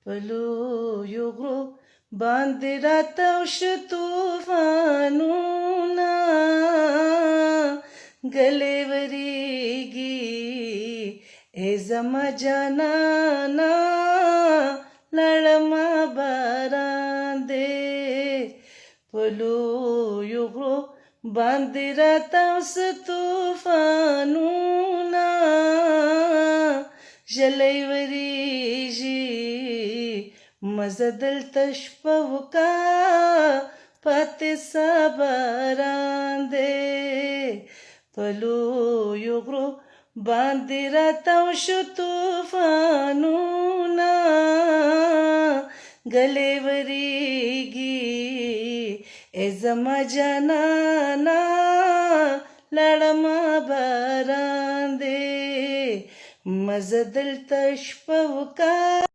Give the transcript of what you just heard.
په لویو غرو باندې راتاو شه طوفانونه ګلې ورېږي ای زما جانانه لړما باران دی په لویو غرو باندې راتاو شه طوفانونه ژلۍ ورېږي مزه دلته شپه وکا پاتې سه باران دی په لویو غرو باندې راتاو شو طوفانونه ګلې ورېږي ای زما جانانه لړما باران دی مزه دلته شپه وکا